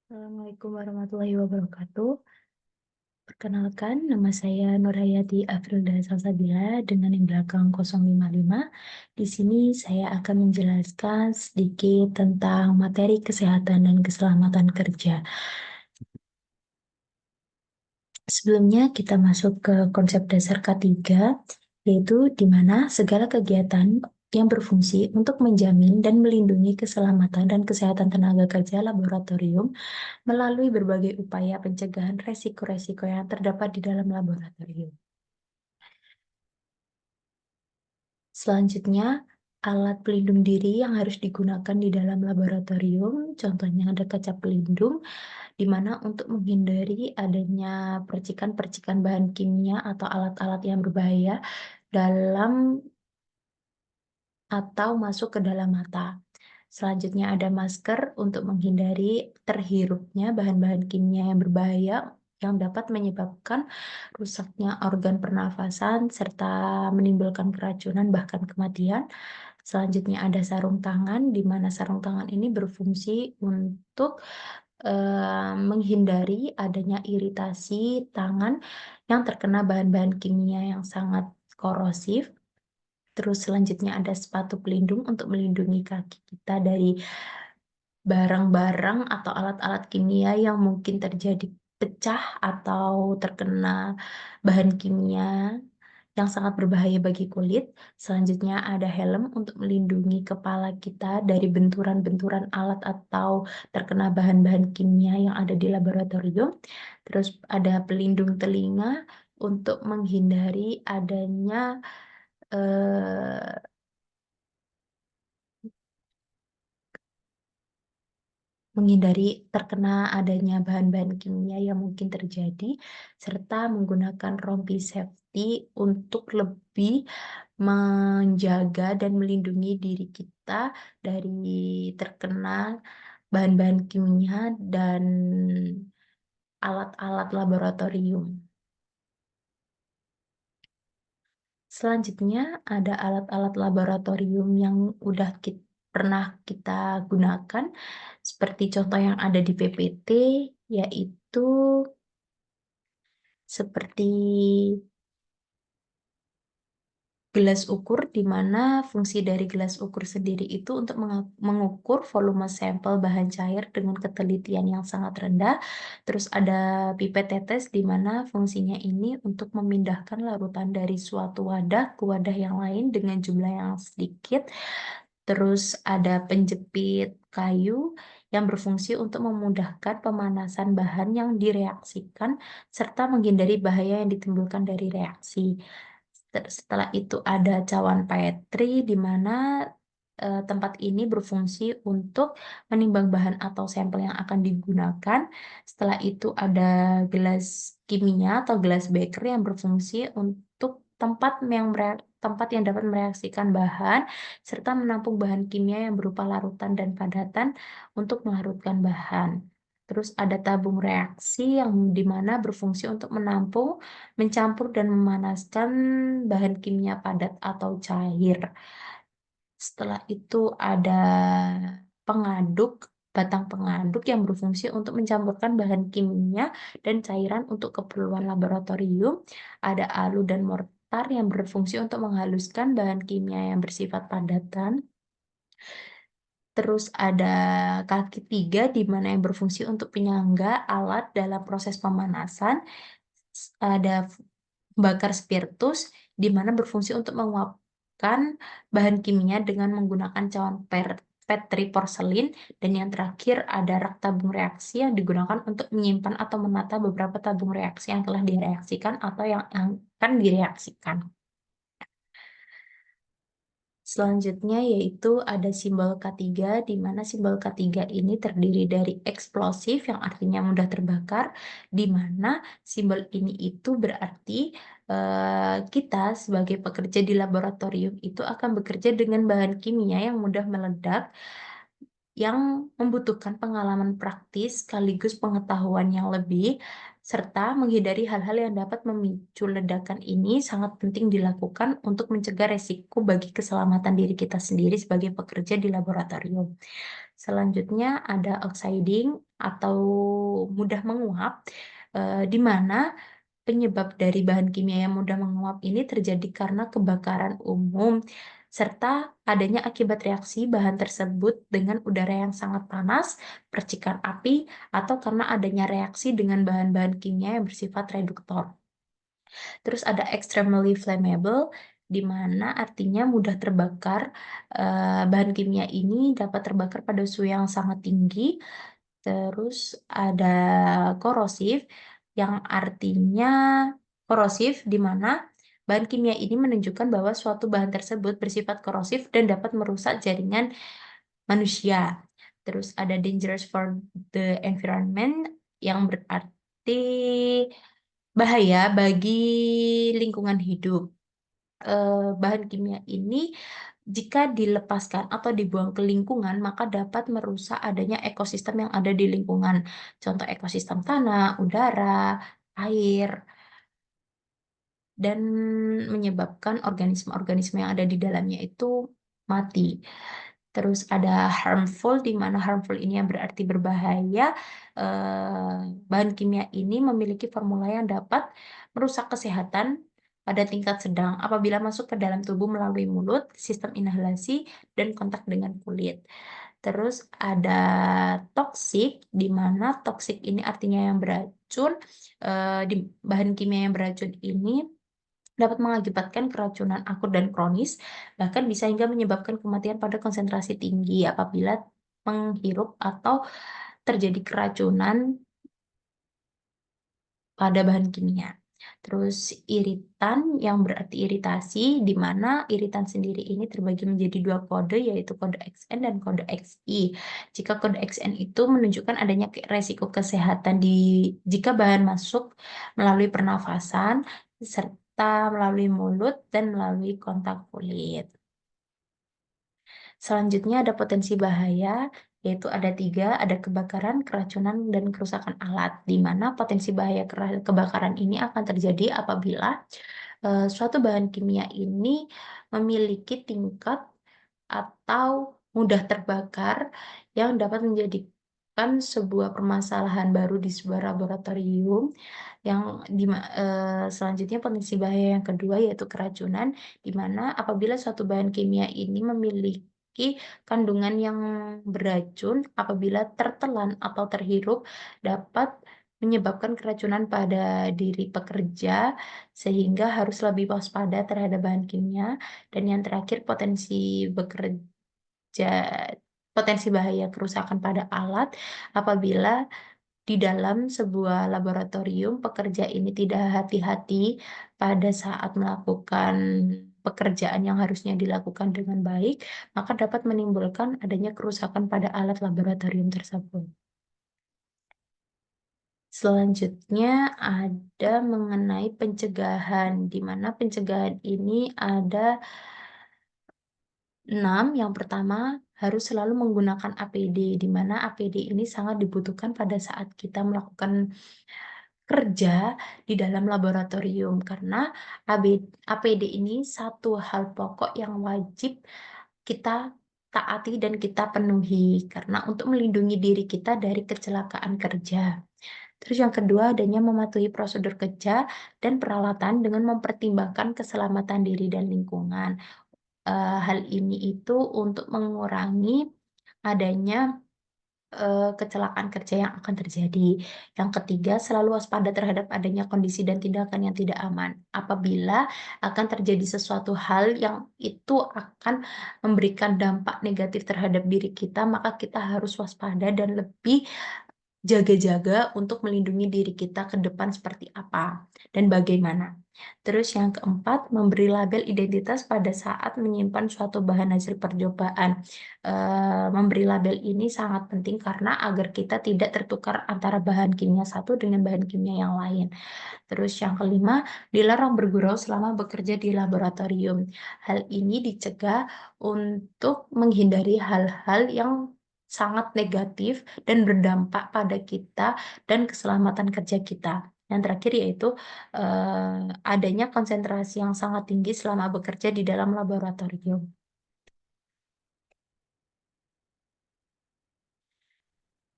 Assalamualaikum warahmatullahi wabarakatuh. Perkenalkan, nama saya Nurhayati Afrilda Salsabila dengan yang belakang 055. Di sini saya akan menjelaskan sedikit tentang materi kesehatan dan keselamatan kerja. Sebelumnya kita masuk ke konsep dasar K3, yaitu di mana segala kegiatan yang berfungsi untuk menjamin dan melindungi keselamatan dan kesehatan tenaga kerja laboratorium melalui berbagai upaya pencegahan resiko-resiko yang terdapat di dalam laboratorium. Selanjutnya, alat pelindung diri yang harus digunakan di dalam laboratorium, contohnya ada kaca pelindung, di mana untuk menghindari adanya percikan-percikan bahan kimia atau alat-alat yang berbahaya dalam atau masuk ke dalam mata. Selanjutnya ada masker untuk menghindari terhirupnya bahan-bahan kimia yang berbahaya yang dapat menyebabkan rusaknya organ pernafasan serta menimbulkan keracunan bahkan kematian. Selanjutnya ada sarung tangan, di mana sarung tangan ini berfungsi untuk menghindari adanya iritasi tangan yang terkena bahan-bahan kimia yang sangat korosif. Terus selanjutnya ada sepatu pelindung untuk melindungi kaki kita dari barang-barang atau alat-alat kimia yang mungkin terjadi pecah atau terkena bahan kimia yang sangat berbahaya bagi kulit. Selanjutnya ada helm untuk melindungi kepala kita dari benturan-benturan alat atau terkena bahan-bahan kimia yang ada di laboratorium. Terus ada pelindung telinga untuk eh, menghindari terkena adanya bahan-bahan kimia yang mungkin terjadi, serta menggunakan rompi safety untuk lebih menjaga dan melindungi diri kita dari terkena bahan-bahan kimia dan alat-alat laboratorium. Selanjutnya ada alat-alat laboratorium yang pernah kita gunakan, seperti contoh yang ada di PPT, yaitu seperti gelas ukur, di mana fungsi dari gelas ukur sendiri itu untuk mengukur volume sampel bahan cair dengan ketelitian yang sangat rendah. Terus ada pipet tetes, di mana fungsinya ini untuk memindahkan larutan dari suatu wadah ke wadah yang lain dengan jumlah yang sedikit. Terus ada penjepit kayu yang berfungsi untuk memudahkan pemanasan bahan yang direaksikan serta menghindari bahaya yang ditimbulkan dari reaksi. Setelah itu ada cawan Petri, di mana tempat ini berfungsi untuk menimbang bahan atau sampel yang akan digunakan. Setelah itu ada gelas kimia atau gelas beker yang berfungsi untuk tempat yang dapat mereaksikan bahan serta menampung bahan kimia yang berupa larutan dan padatan untuk melarutkan bahan. Terus ada tabung reaksi yang dimana berfungsi untuk menampung, mencampur, dan memanaskan bahan kimia padat atau cair. Setelah itu ada pengaduk, batang pengaduk yang berfungsi untuk mencampurkan bahan kimia dan cairan untuk keperluan laboratorium. Ada alu dan mortar yang berfungsi untuk menghaluskan bahan kimia yang bersifat padatan. Terus ada kaki tiga, di mana yang berfungsi untuk penyangga alat dalam proses pemanasan. Ada bakar spiritus, di mana berfungsi untuk menguapkan bahan kimia dengan menggunakan cawan Petri porselin. Dan yang terakhir ada rak tabung reaksi yang digunakan untuk menyimpan atau menata beberapa tabung reaksi yang telah direaksikan atau yang akan direaksikan. Selanjutnya yaitu ada simbol K3, di mana simbol K3 ini terdiri dari eksplosif yang artinya mudah terbakar, di mana simbol ini itu berarti kita sebagai pekerja di laboratorium itu akan bekerja dengan bahan kimia yang mudah meledak, yang membutuhkan pengalaman praktis sekaligus pengetahuan yang lebih, serta menghindari hal-hal yang dapat memicu ledakan ini sangat penting dilakukan untuk mencegah resiko bagi keselamatan diri kita sendiri sebagai pekerja di laboratorium. Selanjutnya ada oxiding atau mudah menguap, di mana penyebab dari bahan kimia yang mudah menguap ini terjadi karena kebakaran umum, serta adanya akibat reaksi bahan tersebut dengan udara yang sangat panas, percikan api, atau karena adanya reaksi dengan bahan-bahan kimia yang bersifat reduktor. Terus ada extremely flammable, di mana artinya mudah terbakar. Bahan kimia ini dapat terbakar pada suhu yang sangat tinggi. Terus ada korosif, yang artinya korosif, di mana bahan kimia ini menunjukkan bahwa suatu bahan tersebut bersifat korosif dan dapat merusak jaringan manusia. Terus ada dangerous for the environment, yang berarti bahaya bagi lingkungan hidup. Bahan kimia ini jika dilepaskan atau dibuang ke lingkungan, maka dapat merusak adanya ekosistem yang ada di lingkungan. Contoh ekosistem tanah, udara, air, dan menyebabkan organisme-organisme yang ada di dalamnya itu mati. Terus ada harmful, di mana harmful ini yang berarti berbahaya. Bahan kimia ini memiliki formula yang dapat merusak kesehatan pada tingkat sedang apabila masuk ke dalam tubuh melalui mulut, sistem inhalasi, dan kontak dengan kulit. Terus ada toksik, di mana toksik ini artinya yang beracun. Di bahan kimia yang beracun ini dapat mengakibatkan keracunan akut dan kronis, bahkan bisa hingga menyebabkan kematian pada konsentrasi tinggi apabila menghirup atau terjadi keracunan pada bahan kimia. Terus iritan, yang berarti iritasi, di mana iritan sendiri ini terbagi menjadi dua kode, yaitu kode XN dan kode XI. Jika kode XN itu menunjukkan adanya resiko kesehatan jika bahan masuk melalui pernafasan, serta melalui mulut dan melalui kontak kulit. Selanjutnya ada potensi bahaya, yaitu ada 3, ada kebakaran, keracunan, dan kerusakan alat, di mana potensi bahaya kebakaran ini akan terjadi apabila suatu bahan kimia ini memiliki tingkat atau mudah terbakar yang dapat menjadikan sebuah permasalahan baru di sebuah laboratorium. Selanjutnya potensi bahaya yang kedua yaitu keracunan, di mana apabila suatu bahan kimia ini memiliki kandungan yang beracun, apabila tertelan atau terhirup dapat menyebabkan keracunan pada diri pekerja, sehingga harus lebih waspada terhadap bahan kimia. Dan yang terakhir potensi bahaya kerusakan pada alat apabila di dalam sebuah laboratorium pekerja ini tidak hati-hati pada saat melakukan pekerjaan yang harusnya dilakukan dengan baik, maka dapat menimbulkan adanya kerusakan pada alat laboratorium tersebut. Selanjutnya ada mengenai pencegahan, di mana pencegahan ini ada 6. Yang pertama, harus selalu menggunakan APD, di mana APD ini sangat dibutuhkan pada saat kita melakukan kerja di dalam laboratorium, karena APD ini satu hal pokok yang wajib kita taati dan kita penuhi, karena untuk melindungi diri kita dari kecelakaan kerja. Terus yang kedua, adanya mematuhi prosedur kerja dan peralatan dengan mempertimbangkan keselamatan diri dan lingkungan. Hal ini itu untuk mengurangi adanya kecelakaan kerja yang akan terjadi. Yang ketiga, selalu waspada terhadap adanya kondisi dan tindakan yang tidak aman. Apabila akan terjadi sesuatu hal yang itu akan memberikan dampak negatif terhadap diri kita, maka kita harus waspada dan lebih jaga-jaga untuk melindungi diri kita ke depan seperti apa dan bagaimana. Terus yang keempat, memberi label identitas pada saat menyimpan suatu bahan hasil percobaan. Memberi label ini sangat penting karena agar kita tidak tertukar antara bahan kimia satu dengan bahan kimia yang lain. Terus yang kelima, dilarang bergurau selama bekerja di laboratorium. Hal ini dicegah untuk menghindari hal-hal yang sangat negatif dan berdampak pada kita dan keselamatan kerja kita. Yang terakhir yaitu adanya konsentrasi yang sangat tinggi selama bekerja di dalam laboratorium.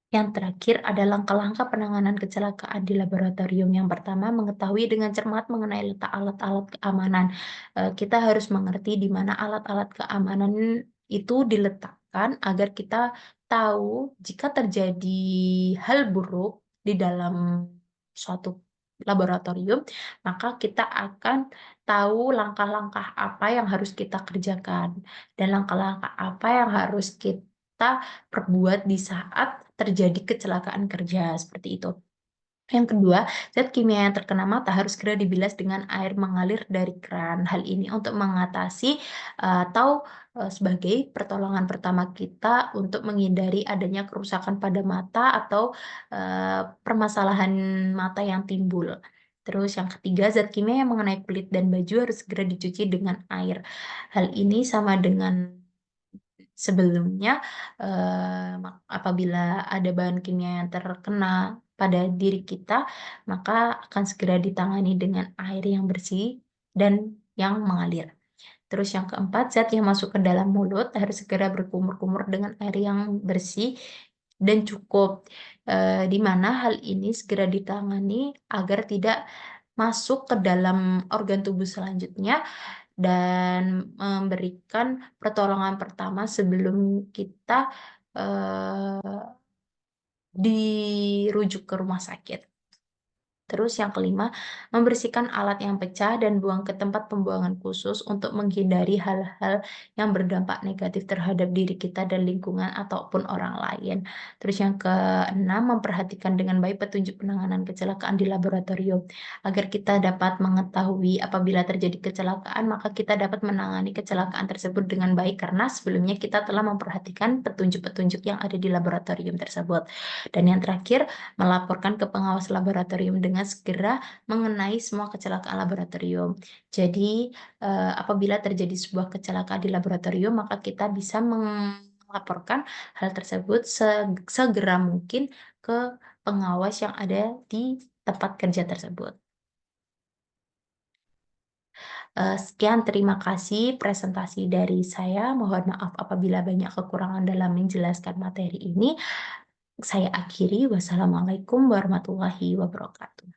Yang terakhir ada langkah-langkah penanganan kecelakaan di laboratorium. Yang pertama, mengetahui dengan cermat mengenai letak alat-alat keamanan. Kita harus mengerti di mana alat-alat keamanan itu diletakkan agar kita tahu jika terjadi hal buruk di dalam suatu laboratorium, maka kita akan tahu langkah-langkah apa yang harus kita kerjakan dan langkah-langkah apa yang harus kita perbuat di saat terjadi kecelakaan kerja, seperti itu. Yang kedua, zat kimia yang terkena mata harus segera dibilas dengan air mengalir dari keran. Hal ini untuk mengatasi atau sebagai pertolongan pertama kita untuk menghindari adanya kerusakan pada mata atau permasalahan mata yang timbul. Terus yang ketiga, zat kimia yang mengenai kulit dan baju harus segera dicuci dengan air. Hal ini sama dengan sebelumnya, apabila ada bahan kimia yang terkena pada diri kita, maka akan segera ditangani dengan air yang bersih dan yang mengalir. Terus yang keempat, zat yang masuk ke dalam mulut harus segera berkumur-kumur dengan air yang bersih dan cukup, di mana hal ini segera ditangani agar tidak masuk ke dalam organ tubuh selanjutnya dan memberikan pertolongan pertama sebelum kita dirujuk ke rumah sakit. Terus yang kelima, membersihkan alat yang pecah dan buang ke tempat pembuangan khusus untuk menghindari hal-hal yang berdampak negatif terhadap diri kita dan lingkungan ataupun orang lain. Terus yang keenam, memperhatikan dengan baik petunjuk penanganan kecelakaan di laboratorium. Agar kita dapat mengetahui apabila terjadi kecelakaan, maka kita dapat menangani kecelakaan tersebut dengan baik karena sebelumnya kita telah memperhatikan petunjuk-petunjuk yang ada di laboratorium tersebut. Dan yang terakhir, melaporkan ke pengawas laboratorium dengan segera mengenai semua kecelakaan laboratorium. Jadi, apabila terjadi sebuah kecelakaan di laboratorium, maka kita bisa melaporkan hal tersebut segera mungkin ke pengawas yang ada di tempat kerja tersebut. Sekian, terima kasih presentasi dari saya. Mohon maaf apabila banyak kekurangan dalam menjelaskan materi ini. Saya akhiri. Wassalamualaikum warahmatullahi wabarakatuh.